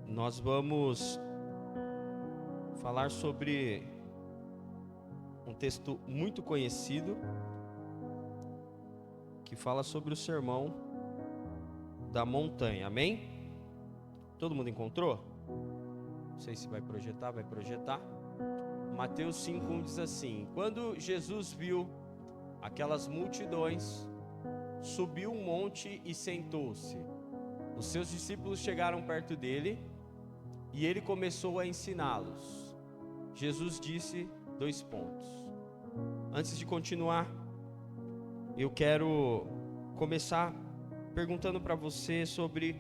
Nós vamos falar sobre um texto muito conhecido que fala sobre o sermão da montanha, amém? Todo mundo encontrou? Não sei se vai projetar, Mateus 5:1 diz assim: quando Jesus viu aquelas multidões, subiu um monte e sentou-se. Os seus discípulos chegaram perto dele e ele começou a ensiná-los. Jesus disse 2 pontos. Antes de continuar, eu quero começar perguntando para você sobre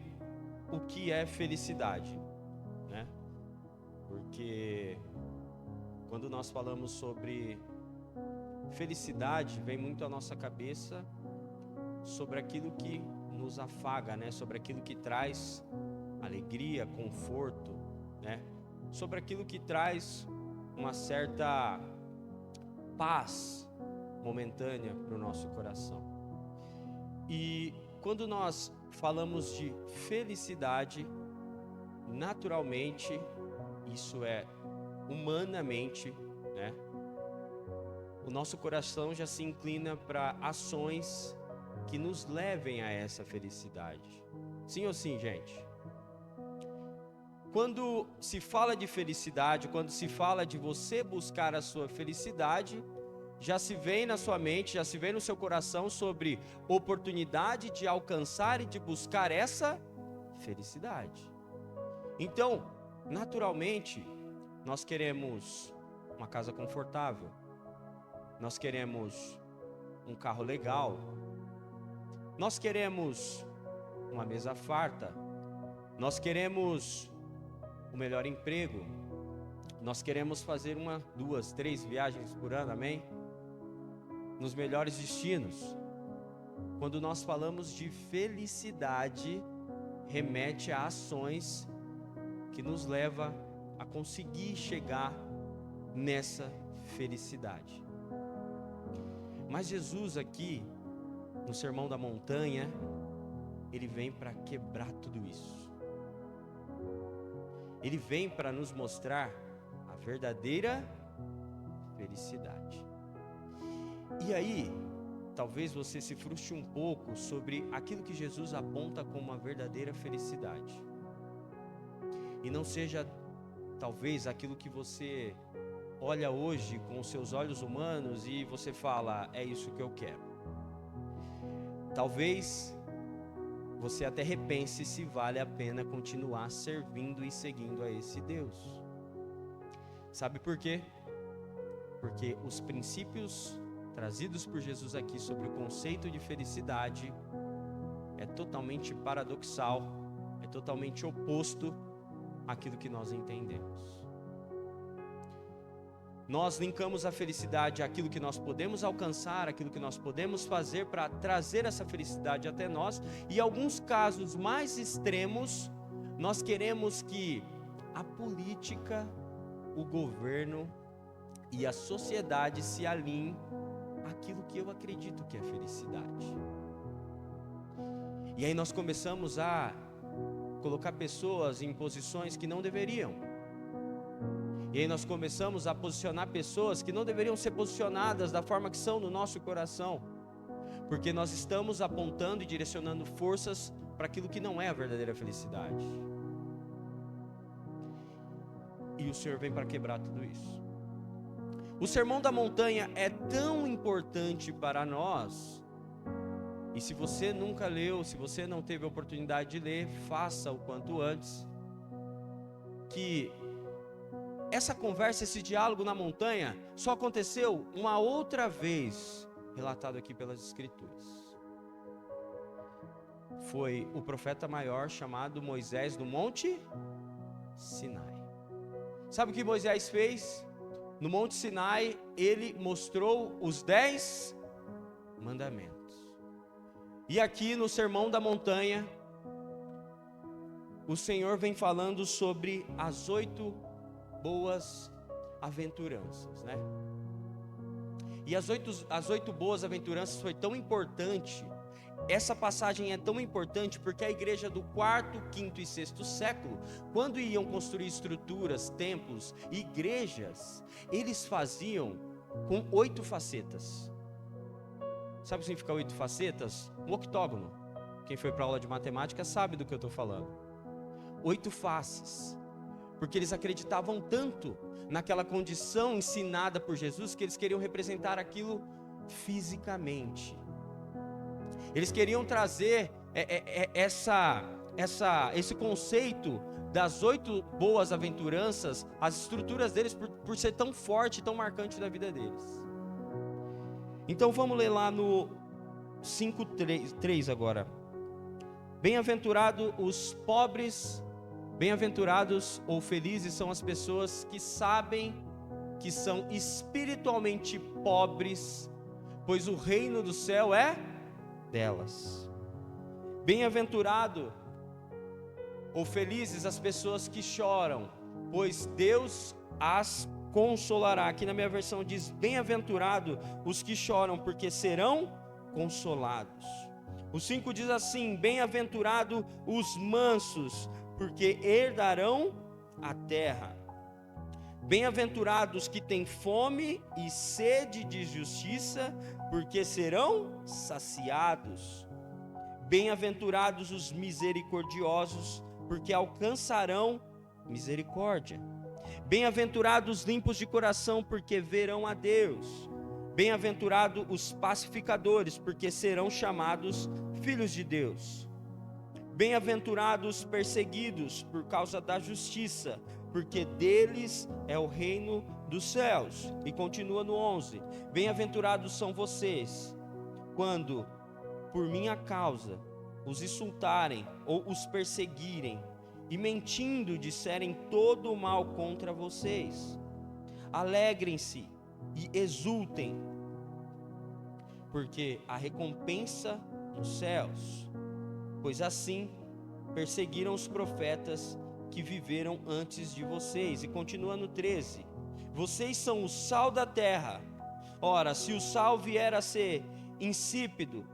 o que é felicidade, né? Porque quando nós falamos sobre felicidade, vem muito à nossa cabeça sobre aquilo que nos afaga, né? Sobre aquilo que traz alegria, conforto, né? Sobre aquilo que traz uma certa paz momentânea para o nosso coração. E quando nós falamos de felicidade, naturalmente, isso é humanamente, né? O nosso coração já se inclina para ações que nos levem a essa felicidade. Sim ou sim, gente? Quando se fala de felicidade, quando se fala de você buscar a sua felicidade, já se vem na sua mente, já se vem no seu coração sobre oportunidade de alcançar e de buscar essa felicidade. Então, naturalmente, nós queremos uma casa confortável, nós queremos um carro legal, nós queremos uma mesa farta, nós queremos o melhor emprego, nós queremos fazer 1, 2, 3 viagens por ano, amém? Nos melhores destinos. Quando nós falamos de felicidade, remete a ações que nos leva a conseguir chegar nessa felicidade. Mas Jesus aqui, no Sermão da Montanha, ele vem para quebrar tudo isso. Ele vem para nos mostrar a verdadeira felicidade. E aí, talvez você se frustre um pouco sobre aquilo que Jesus aponta como uma verdadeira felicidade. E não seja, talvez, aquilo que você olha hoje com os seus olhos humanos e você fala, é isso que eu quero. Talvez você até repense se vale a pena continuar servindo e seguindo a esse Deus. Sabe por quê? Porque os princípios trazidos por Jesus aqui sobre o conceito de felicidade é totalmente paradoxal, é totalmente oposto àquilo que nós entendemos. Nós linkamos a felicidade àquilo que nós podemos alcançar, àquilo que nós podemos fazer para trazer essa felicidade até nós. E em alguns casos mais extremos, nós queremos que a política, o governo e a sociedade se alinhem àquilo que eu acredito que é felicidade. E aí nós começamos a colocar pessoas em posições que não deveriam. E aí nós começamos a posicionar pessoas que não deveriam ser posicionadas da forma que são no nosso coração, porque nós estamos apontando e direcionando forças para aquilo que não é a verdadeira felicidade. E o Senhor vem para quebrar tudo isso. O Sermão da Montanha é tão importante para nós, e se você nunca leu, se você não teve a oportunidade de ler, faça o quanto antes, que essa conversa, esse diálogo na montanha só aconteceu uma outra vez, relatado aqui pelas Escrituras. Foi o profeta maior chamado Moisés no Monte Sinai. Sabe o que Moisés fez? No Monte Sinai, ele mostrou os 10 mandamentos. E aqui no Sermão da Montanha, o Senhor vem falando sobre as 8 boas aventuranças, né? E as 8 boas aventuranças foi tão importante essa passagem é tão importante porque a igreja do 4º, 5º e 6º século, quando iam construir estruturas, templos, igrejas, eles faziam com 8 facetas. Sabe o que significa 8 facetas? Um octógono. Quem foi para a aula de matemática sabe do que eu estou falando. 8 faces. Porque eles acreditavam tanto naquela condição ensinada por Jesus que eles queriam representar aquilo fisicamente. Eles queriam trazer esse conceito das 8 boas aventuranças, as estruturas deles, por ser tão forte, tão marcante na vida deles. Então vamos ler lá no 5:3 agora. Bem-aventurados os pobres, bem-aventurados ou felizes são as pessoas que sabem que são espiritualmente pobres, pois o reino do céu é delas. Bem-aventurado ou felizes as pessoas que choram, pois Deus as consolará. Aqui na minha versão diz: bem-aventurado os que choram, porque serão consolados. O 5 diz assim: bem-aventurado os mansos, porque herdarão a terra. Bem-aventurados que têm fome e sede de justiça, porque serão saciados. Bem-aventurados os misericordiosos, porque alcançarão misericórdia. Bem-aventurados os limpos de coração, porque verão a Deus. Bem-aventurados os pacificadores, porque serão chamados filhos de Deus. Bem-aventurados os perseguidos por causa da justiça, porque deles é o reino dos céus. E continua no 11: bem-aventurados são vocês, quando por minha causa os insultarem ou os perseguirem, e mentindo disserem todo o mal contra vocês. Alegrem-se e exultem, porque a recompensa dos céus, pois assim perseguiram os profetas que viveram antes de vocês. E continua no 13: vocês são o sal da terra. Ora, se o sal vier a ser insípido,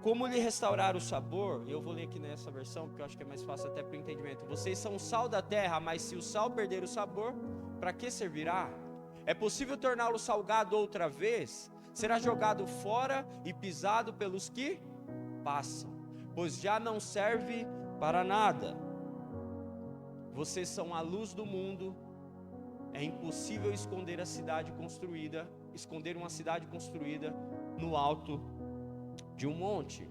como lhe restaurar o sabor? Eu vou ler aqui nessa versão, porque eu acho que é mais fácil até para o entendimento. Vocês são o sal da terra, mas se o sal perder o sabor, para que servirá? É possível torná-lo salgado outra vez? Será jogado fora e pisado pelos que passam, pois já não serve para nada. Vocês são a luz do mundo. É impossível esconder uma cidade construída no alto de um monte.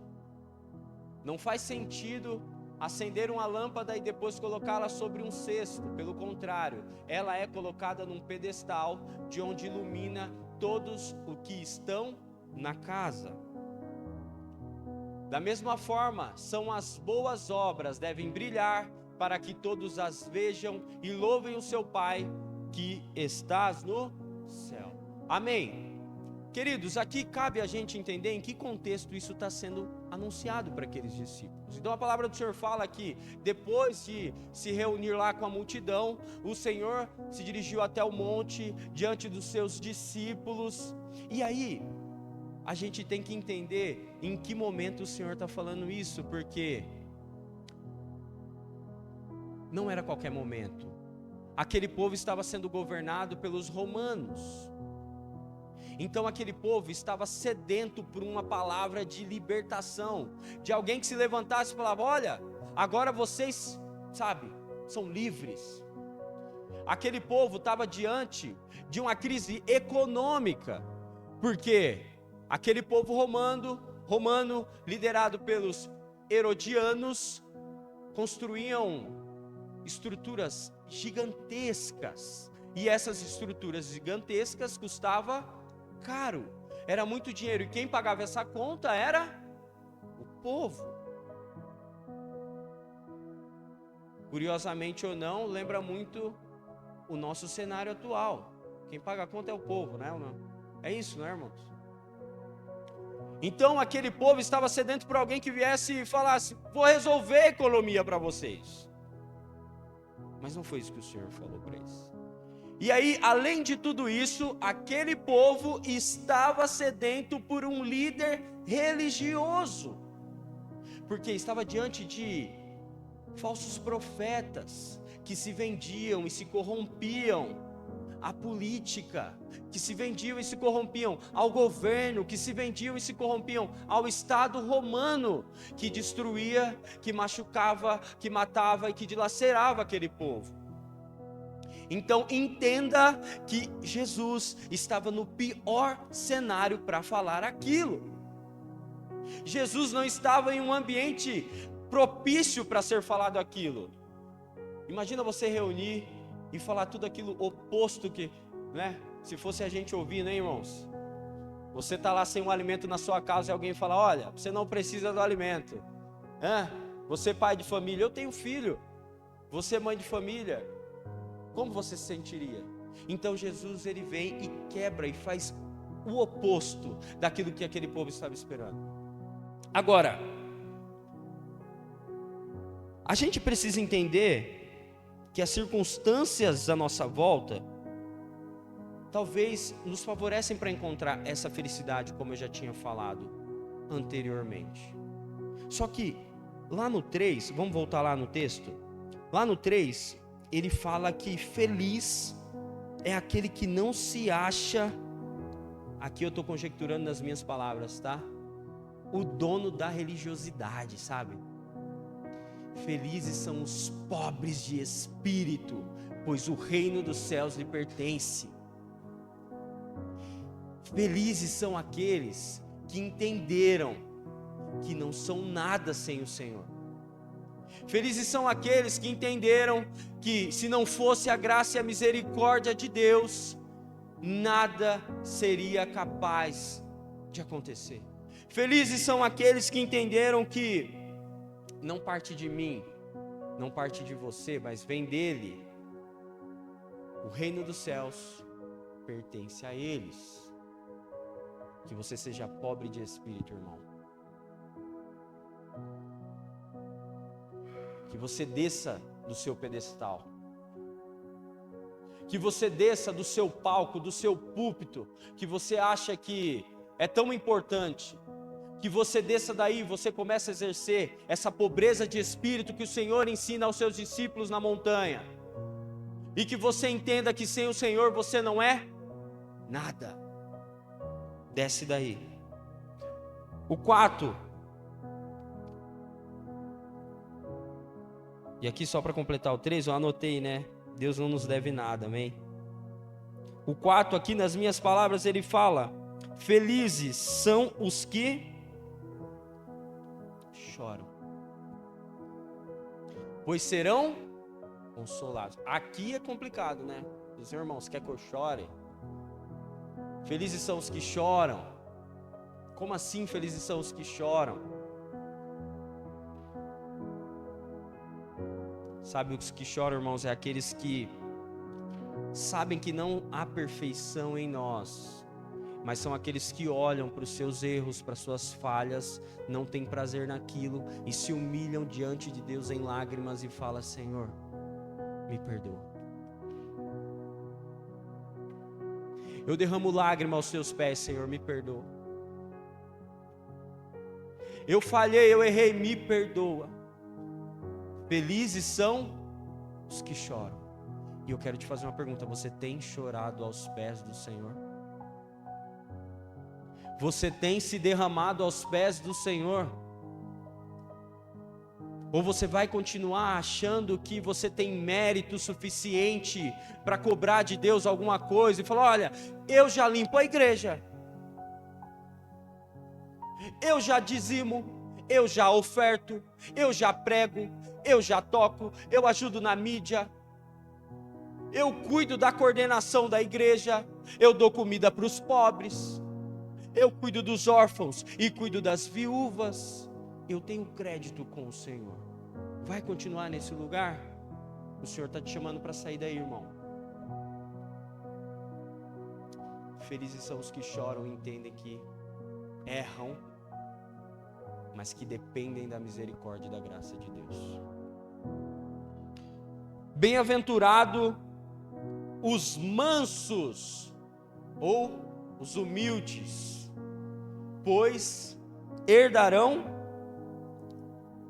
Não faz sentido acender uma lâmpada e depois colocá-la sobre um cesto. Pelo contrário, ela é colocada num pedestal, de onde ilumina todos os que estão na casa. Da mesma forma, são as boas obras, devem brilhar, para que todos as vejam e louvem o seu Pai que estás no céu. Amém. Queridos, aqui cabe a gente entender em que contexto isso está sendo anunciado para aqueles discípulos. Então a palavra do Senhor fala que depois de se reunir lá com a multidão, o Senhor se dirigiu até o monte diante dos seus discípulos. E aí a gente tem que entender em que momento o Senhor está falando isso, porque não era qualquer momento. Aquele povo estava sendo governado pelos romanos. Então aquele povo estava sedento por uma palavra de libertação, de alguém que se levantasse e falava: olha, agora vocês, são livres. Aquele povo estava diante de uma crise econômica, porque aquele povo romano, liderado pelos herodianos, construíam estruturas gigantescas, e essas estruturas gigantescas custavam caro, era muito dinheiro, e quem pagava essa conta era o povo. Curiosamente ou não, lembra muito o nosso cenário atual. Quem paga a conta é o povo, né? É isso, não é, irmãos? Então aquele povo estava sedento por alguém que viesse e falasse: vou resolver a economia para vocês. Mas não foi isso que o Senhor falou para eles. E aí, além de tudo isso, aquele povo estava sedento por um líder religioso. porque estava diante de falsos profetas que se vendiam e se corrompiam à política, que se vendiam e se corrompiam ao governo, que se vendiam e se corrompiam ao Estado romano, que destruía, que machucava, que matava e que dilacerava aquele povo. Então entenda que Jesus estava no pior cenário para falar aquilo. Jesus não estava em um ambiente propício para ser falado aquilo. Imagina você reunir e falar tudo aquilo oposto que, né? Se fosse a gente ouvir, né, irmãos? Você está lá sem um alimento na sua casa e alguém fala: olha, você não precisa do alimento. Você pai de família, eu tenho filho. Você mãe de família. Como você se sentiria? Então Jesus, ele vem e quebra e faz o oposto daquilo que aquele povo estava esperando. Agora, a gente precisa entender que as circunstâncias à nossa volta talvez nos favorecem para encontrar essa felicidade, como eu já tinha falado anteriormente. Só que lá no 3, vamos voltar lá no texto. Lá no 3, ele fala que feliz é aquele que não se acha, aqui eu estou conjecturando nas minhas palavras, tá? O dono da religiosidade, sabe? Felizes são os pobres de espírito, pois o reino dos céus lhe pertence. Felizes são aqueles que entenderam que não são nada sem o Senhor. Felizes são aqueles que entenderam que se não fosse a graça e a misericórdia de Deus, nada seria capaz de acontecer. Felizes são aqueles que entenderam que não parte de mim, não parte de você, mas vem dele. O reino dos céus pertence a eles. Que você seja pobre de espírito, irmão. Que você desça do seu pedestal. Que você desça do seu palco, do seu púlpito, que você acha que é tão importante. Que você desça daí e você comece a exercer essa pobreza de espírito que o Senhor ensina aos seus discípulos na montanha. E que você entenda que sem o Senhor você não é nada. Desce daí. O 4. E aqui só para completar o 3, eu anotei, né? Deus não nos deve nada, amém? O 4 aqui nas minhas palavras ele fala: felizes são os que choram, pois serão consolados. Aqui é complicado, né? Os irmãos, quer que eu chore? Felizes são os que choram. Como assim felizes são os que choram? Sabe, os que choram, irmãos, é aqueles que sabem que não há perfeição em nós, mas são aqueles que olham para os seus erros, para as suas falhas, não têm prazer naquilo e se humilham diante de Deus em lágrimas e falam: Senhor, me perdoa. Eu derramo lágrima aos seus pés, Senhor, me perdoa. Eu falhei, eu errei, me perdoa. Felizes são os que choram. E eu quero te fazer uma pergunta: você tem chorado aos pés do Senhor? Você tem se derramado aos pés do Senhor? Ou você vai continuar achando que você tem mérito suficiente para cobrar de Deus alguma coisa e falar: olha, eu já limpo a igreja, eu já dizimo, eu já oferto, eu já prego, eu já toco, eu ajudo na mídia, eu cuido da coordenação da igreja, eu dou comida para os pobres, eu cuido dos órfãos e cuido das viúvas. Eu tenho crédito com o Senhor. Vai continuar nesse lugar? O Senhor está te chamando para sair daí, irmão. Felizes são os que choram e entendem que erram, mas que dependem da misericórdia e da graça de Deus. Bem-aventurado os mansos ou os humildes, pois herdarão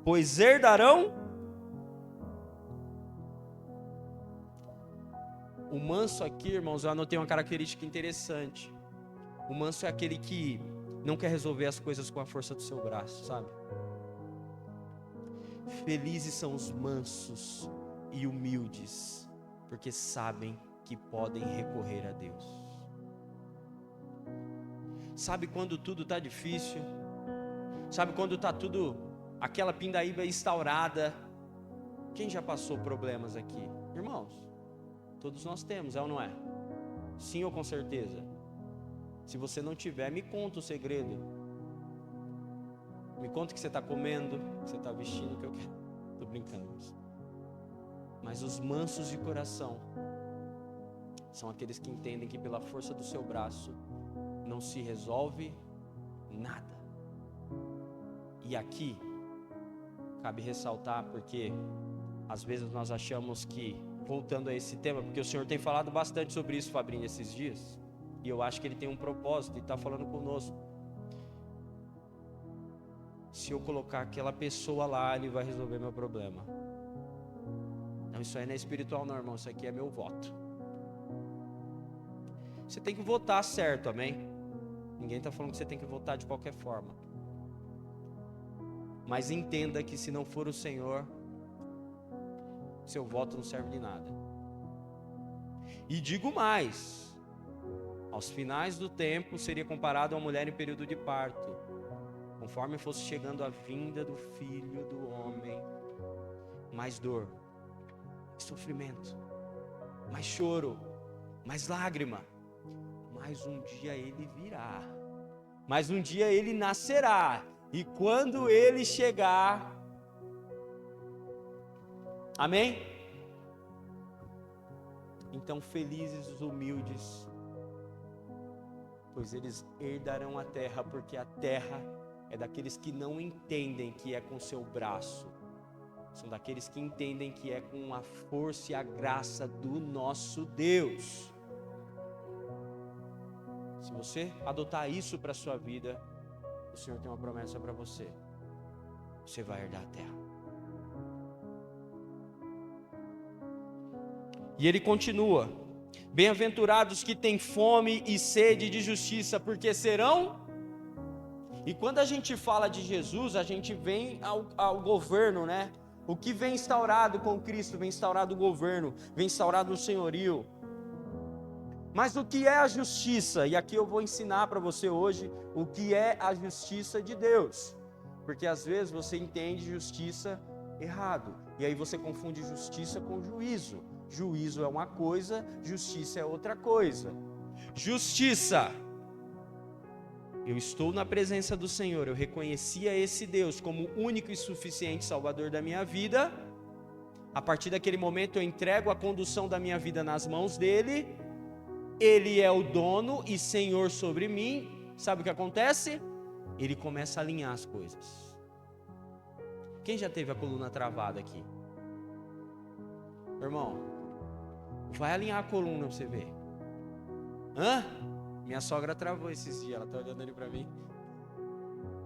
pois herdarão. O manso aqui, irmãos, eu anotei uma característica interessante. O manso é aquele que não quer resolver as coisas com a força do seu braço, sabe? Felizes são os mansos e humildes, porque sabem que podem recorrer a Deus. Sabe quando tudo está difícil? Sabe quando está tudo, aquela pindaíba instaurada? Quem já passou problemas aqui? Irmãos, todos nós temos, é ou não é? Sim ou com certeza? Se você não tiver, me conta o segredo. Me conta o que você está comendo, o que você está vestindo, que eu quero. Estou brincando. Mas os mansos de coração são aqueles que entendem que pela força do seu braço não se resolve nada. E aqui cabe ressaltar, porque às vezes nós achamos que, voltando a esse tema, porque o Senhor tem falado bastante sobre isso, Fabrinho, esses dias, e eu acho que Ele tem um propósito e está falando conosco. Se eu colocar aquela pessoa lá, Ele vai resolver meu problema. Não, isso aí não é espiritual não, irmão, isso aqui é meu voto. Você tem que votar certo, amém? Ninguém está falando que você tem que votar de qualquer forma. Mas entenda que se não for o Senhor, seu voto não serve de nada. E digo mais, aos finais do tempo seria comparado a uma mulher em período de parto, conforme fosse chegando a vinda do Filho do Homem, mais dor, mais sofrimento, mais choro, mais lágrima, mas um dia Ele virá, mas um dia Ele nascerá, e quando Ele chegar, amém? Então felizes os humildes, pois eles herdarão a terra, porque a terra é daqueles que não entendem que é com seu braço, são daqueles que entendem que é com a força e a graça do nosso Deus. Se você adotar isso para a sua vida, o Senhor tem uma promessa para você: você vai herdar a terra. E ele continua: bem-aventurados que têm fome e sede de justiça, porque serão. E quando a gente fala de Jesus, a gente vem ao governo, né? O que vem instaurado com Cristo, vem instaurado o governo, vem instaurado o senhorio. Mas o que é a justiça? E aqui eu vou ensinar para você hoje o que é a justiça de Deus. Porque às vezes você entende justiça errado. E aí você confunde justiça com juízo. Juízo é uma coisa, justiça é outra coisa. Justiça. Eu estou na presença do Senhor, eu reconhecia esse Deus como o único e suficiente Salvador da minha vida. A partir daquele momento eu entrego a condução da minha vida nas mãos dele. Ele é o dono e Senhor sobre mim. Sabe o que acontece? Ele começa a alinhar as coisas. Quem já teve a coluna travada aqui? Irmão, vai alinhar a coluna para você ver. Hã? Minha sogra travou esses dias, ela está olhando ali para mim.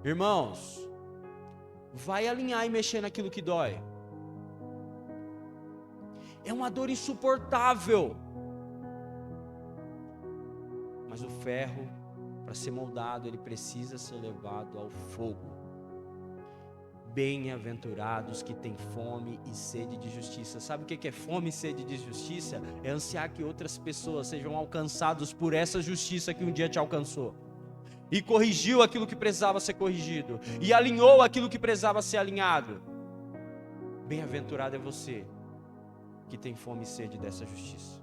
Irmãos, vai alinhar e mexer naquilo que dói. É uma dor insuportável. Mas o ferro, para ser moldado, ele precisa ser levado ao fogo. Bem-aventurados que têm fome e sede de justiça. Sabe o que é fome e sede de justiça? É ansiar que outras pessoas sejam alcançados por essa justiça que um dia te alcançou. E corrigiu aquilo que precisava ser corrigido. E alinhou aquilo que precisava ser alinhado. Bem-aventurado é você que tem fome e sede dessa justiça.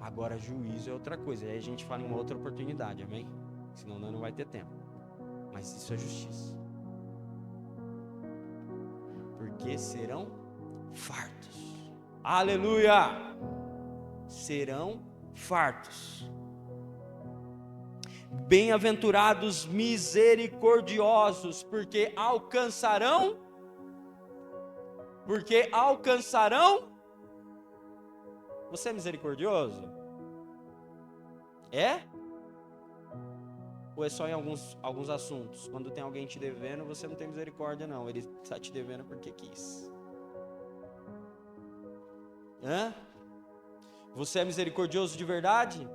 Agora juízo é outra coisa. Aí a gente fala em uma outra oportunidade, amém? Senão não vai ter tempo. Mas isso é justiça. Porque serão fartos. Aleluia! Serão fartos. Bem-aventurados misericordiosos, porque alcançarão. Porque alcançarão. Você é misericordioso? É? Ou é só em alguns assuntos? Quando tem alguém te devendo, você não tem misericórdia não. Ele está te devendo porque quis. Hã? Você é misericordioso de verdade?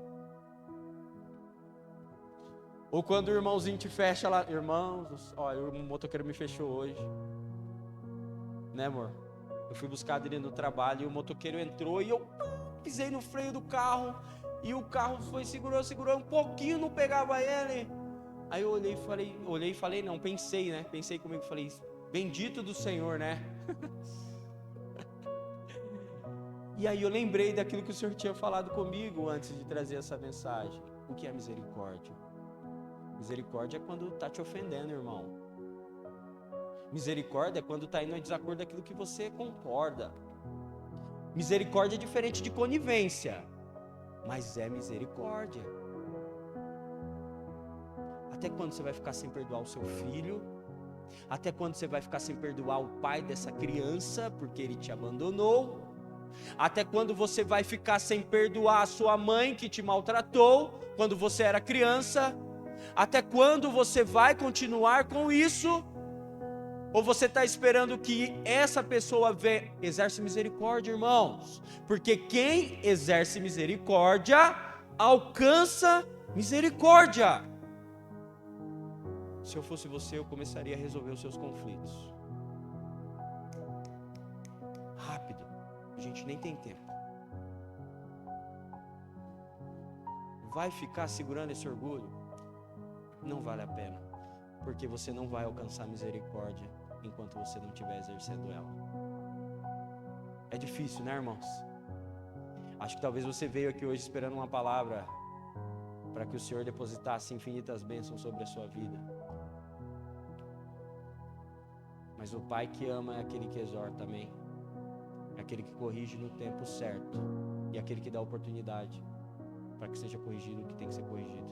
Ou quando o irmãozinho te fecha lá, irmãos, olha, o motoqueiro me fechou hoje. Né, amor? Eu fui buscar ele no trabalho e o motoqueiro entrou e eu pisei no freio do carro. E o carro segurou um pouquinho, não pegava ele. Aí eu olhei e falei, não, pensei, né? Pensei comigo, falei, bendito do Senhor, né? E aí eu lembrei daquilo que o Senhor tinha falado comigo antes de trazer essa mensagem. O que é misericórdia? Misericórdia é quando está te ofendendo, irmão. Misericórdia é quando está indo em desacordo daquilo que você concorda. Misericórdia é diferente de conivência, mas é misericórdia. Até quando você vai ficar sem perdoar o seu filho? Até quando você vai ficar sem perdoar o pai dessa criança porque ele te abandonou? Até quando você vai ficar sem perdoar a sua mãe que te maltratou quando você era criança? Até quando você vai continuar com isso? Ou você está esperando que essa pessoa exerce misericórdia, irmãos? Porque quem exerce misericórdia, alcança misericórdia. Se eu fosse você, eu começaria a resolver os seus conflitos. Rápido, a gente nem tem tempo. Vai ficar segurando esse orgulho? Não vale a pena, porque você não vai alcançar misericórdia enquanto você não estiver exercendo ela. É difícil, né, irmãos? Acho que talvez você veio aqui hoje esperando uma palavra para que o Senhor depositasse infinitas bênçãos sobre a sua vida. Mas o Pai que ama é aquele que exorta, amém? É aquele que corrige no tempo certo e é aquele que dá oportunidade para que seja corrigido o que tem que ser corrigido.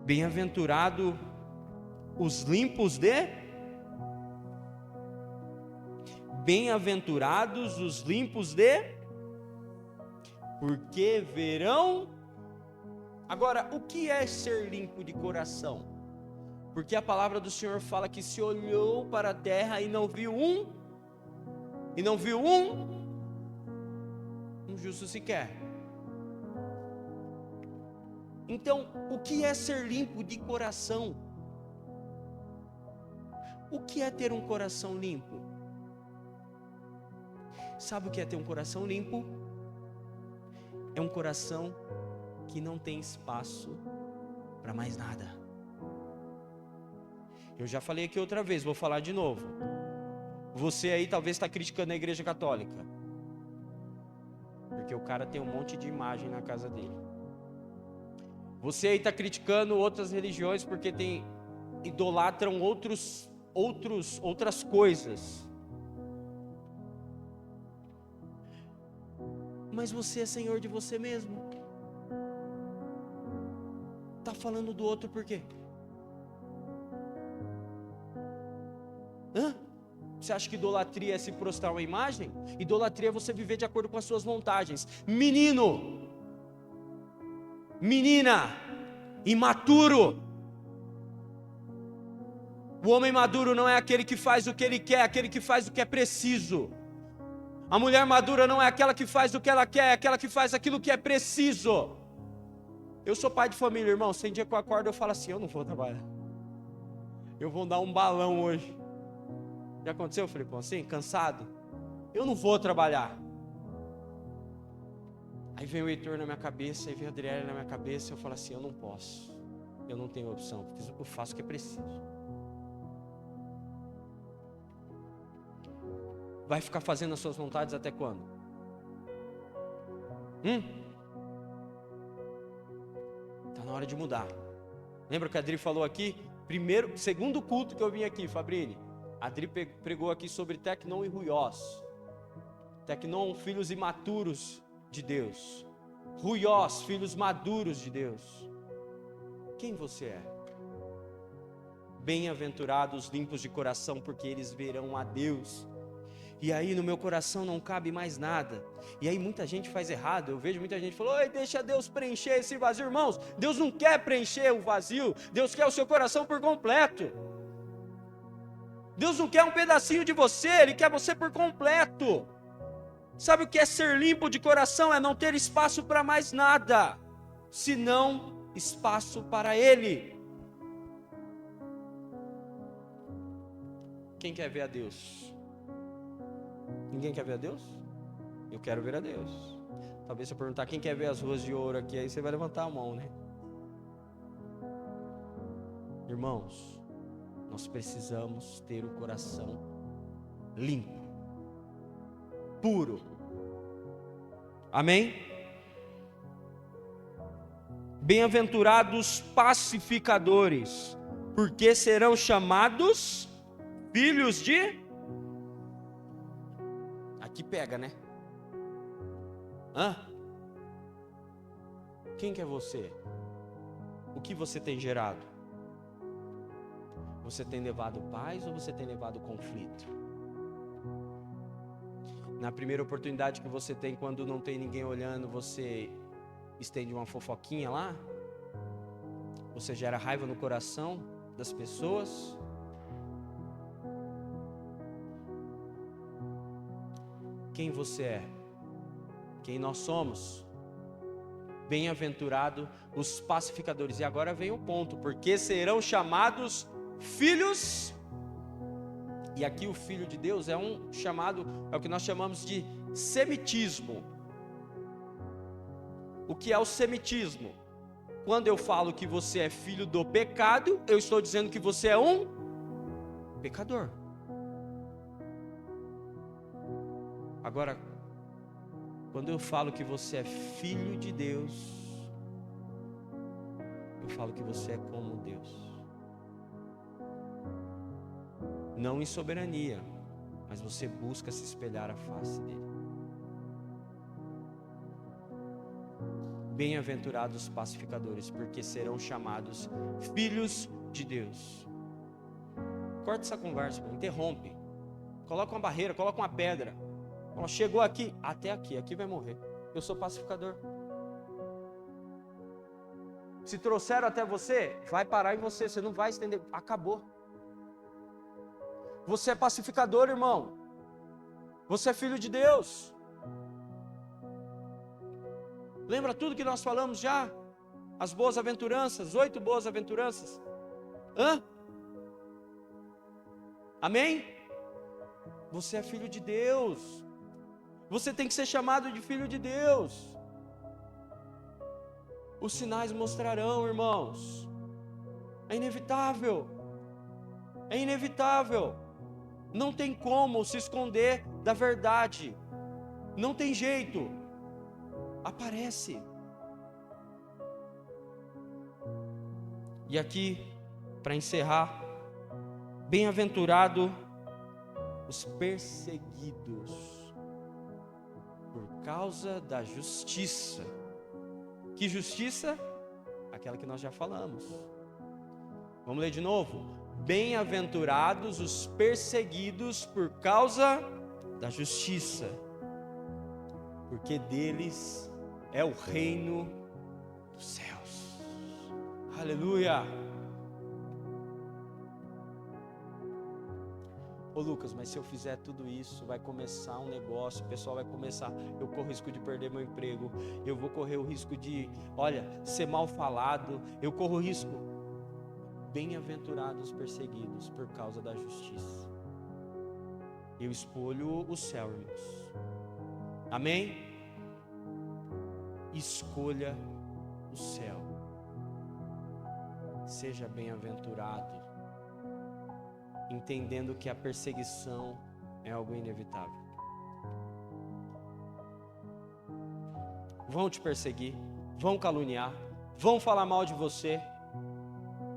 Bem-aventurado os limpos de? Bem-aventurados os limpos de? Porque verão. Agora, o que é ser limpo de coração? Porque a palavra do Senhor fala que se olhou para a terra e não viu um justo sequer. Então, o que é ser limpo de coração? O que é ter um coração limpo? Sabe o que é ter um coração limpo? É um coração que não tem espaço para mais nada. Eu já falei aqui outra vez, vou falar de novo. Você aí talvez está criticando a igreja católica, porque o cara tem um monte de imagem na casa dele. Você aí está criticando outras religiões porque idolatram outras coisas. Mas você é senhor de você mesmo. Está falando do outro por quê? Você acha que idolatria é se prostrar uma imagem? Idolatria é você viver de acordo com as suas vontades. Menino, menina, imaturo. O homem maduro não é aquele que faz o que ele quer, é aquele que faz o que é preciso. A mulher madura não é aquela que faz o que ela quer, é aquela que faz aquilo que é preciso. Eu sou pai de família, irmão. Tem dia que eu acordo e eu falo assim, eu não vou trabalhar. Eu vou dar um balão hoje. Já aconteceu, Felipão, assim, cansado? Eu não vou trabalhar. Aí vem o Heitor na minha cabeça, aí vem a Adriele na minha cabeça, eu falo assim, eu não posso. Eu não tenho opção, eu faço o que é preciso. Vai ficar fazendo as suas vontades até quando? Tá na hora de mudar. Lembra que a Adri falou aqui? Segundo culto que eu vim aqui, Fabrini, a Adri pregou aqui sobre Tecnon e Ruiós. Tecnon, filhos imaturos de Deus. Ruiós, filhos maduros de Deus. Quem você é? Bem-aventurados os limpos de coração, porque eles verão a Deus. E aí no meu coração não cabe mais nada. E aí muita gente faz errado. Eu vejo muita gente falando: oi, deixa Deus preencher esse vazio. Irmãos, Deus não quer preencher o vazio. Deus quer o seu coração por completo. Deus não quer um pedacinho de você, Ele quer você por completo. Sabe o que é ser limpo de coração? É não ter espaço para mais nada, senão espaço para Ele. Quem quer ver a Deus? Ninguém quer ver a Deus? Eu quero ver a Deus. Talvez se eu perguntar quem quer ver as ruas de ouro aqui, aí você vai levantar a mão, né? Irmãos, nós precisamos ter o coração limpo, puro. Amém? Bem-aventurados pacificadores, porque serão chamados filhos de... Aqui pega, né? Quem que é você? O que você tem gerado? Você tem levado paz ou você tem levado conflito? Na primeira oportunidade que você tem, quando não tem ninguém olhando, você estende uma fofoquinha lá? Você gera raiva no coração das pessoas? Quem você é? Quem nós somos? Bem-aventurado os pacificadores. E agora vem o ponto: porque serão chamados filhos. E aqui o filho de Deus é um chamado, é o que nós chamamos de semitismo. O que é o semitismo? Quando eu falo que você é filho do pecado, eu estou dizendo que você é um pecador. Agora, quando eu falo que você é filho de Deus, eu falo que você é como Deus. Não em soberania, mas você busca se espelhar a face dele. Bem-aventurados os pacificadores, porque serão chamados filhos de Deus. Corta essa conversa, interrompe. Coloca uma barreira, coloca uma pedra. Chegou aqui, até aqui vai morrer. Eu sou pacificador. Se trouxeram até você, vai parar em você, você não vai estender, acabou. Você é pacificador, irmão. Você é filho de Deus. Lembra tudo que nós falamos já? As boas aventuranças, 8 boas aventuranças. Amém? Você é filho de Deus. Você tem que ser chamado de filho de Deus. Os sinais mostrarão, irmãos. É inevitável. É inevitável. Não tem como se esconder da verdade. Não tem jeito. Aparece. E aqui, para encerrar, bem-aventurado os perseguidos por causa da justiça. Que justiça? Aquela que nós já falamos. Vamos ler de novo. Bem-aventurados os perseguidos por causa da justiça, porque deles é o reino dos céus. Aleluia. Ô Lucas, mas se eu fizer tudo isso, vai começar um negócio, o pessoal vai começar, eu corro o risco de perder meu emprego, eu vou correr o risco de, ser mal falado, eu corro o risco. Bem-aventurados os perseguidos por causa da justiça. Eu escolho o céu, irmãos. Amém? Escolha o céu. Seja bem-aventurado, entendendo que a perseguição é algo inevitável. Vão te perseguir, vão caluniar, vão falar mal de você,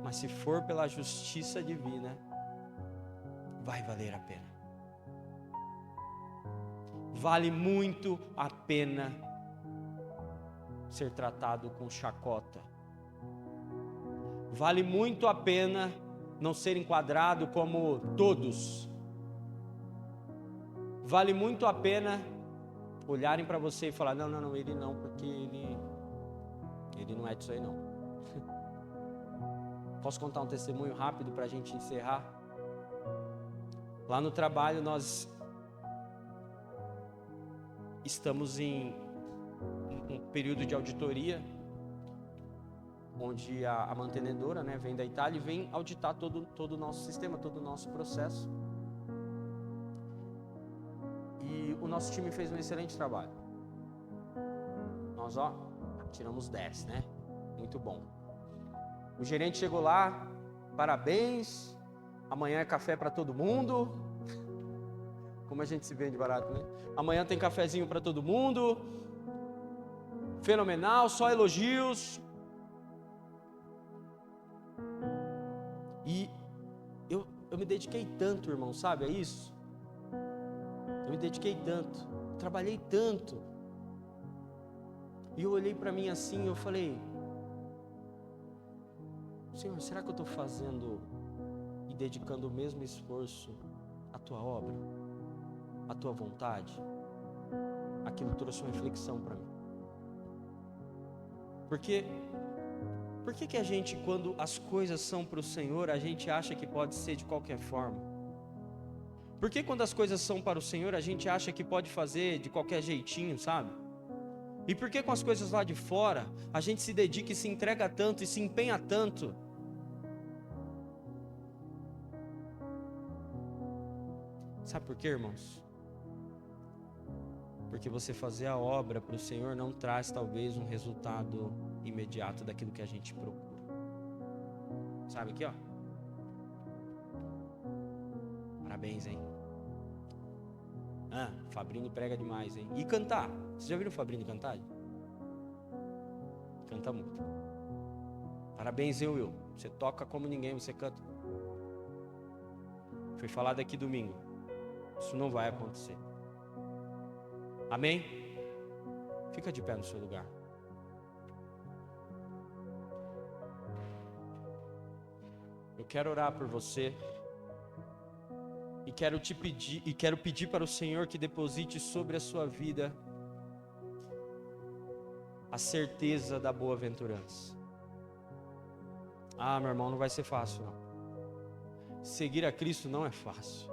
mas se for pela justiça divina, vai valer a pena. Vale muito a pena ser tratado com chacota. Vale muito a pena não ser enquadrado como todos. vale muito a pena olharem para você e falar, não, ele não, porque ele não é disso aí não. Posso contar um testemunho rápido para a gente encerrar? Lá no trabalho nós estamos em um período de auditoria, onde a mantenedora, né, vem da Itália e vem auditar todo o nosso sistema, todo o nosso processo. E o nosso time fez um excelente trabalho. Nós, tiramos 10, né? Muito bom. O gerente chegou lá, parabéns, amanhã é café para todo mundo. Como a gente se vende barato, né? Amanhã tem cafezinho para todo mundo. Fenomenal, só elogios. E eu me dediquei tanto, irmão, sabe? É isso. Eu me dediquei tanto, trabalhei tanto. E eu olhei para mim assim, eu falei, Senhor, será que eu estou fazendo e dedicando o mesmo esforço à tua obra, à tua vontade? Aquilo trouxe uma reflexão para mim. Porque por que a gente, quando as coisas são para o Senhor, a gente acha que pode ser de qualquer forma? Por que quando as coisas são para o Senhor, a gente acha que pode fazer de qualquer jeitinho, sabe? E por que com as coisas lá de fora, a gente se dedica e se entrega tanto e se empenha tanto? Sabe por quê, irmãos? Porque você fazer a obra para o Senhor não traz talvez um resultado imediato daquilo que a gente procura. Sabe aqui, Parabéns, hein? Fabrini prega demais, hein? E cantar. Vocês já viram o Fabrini cantar? Canta muito. Parabéns, hein, Will? Você toca como ninguém, você canta. Foi falado aqui domingo. Isso não vai acontecer. Amém? Fica de pé no seu lugar. Eu quero orar por você. E quero pedir para o Senhor que deposite sobre a sua vida a certeza da boa-aventurança. Meu irmão, não vai ser fácil, não. Seguir a Cristo não é fácil.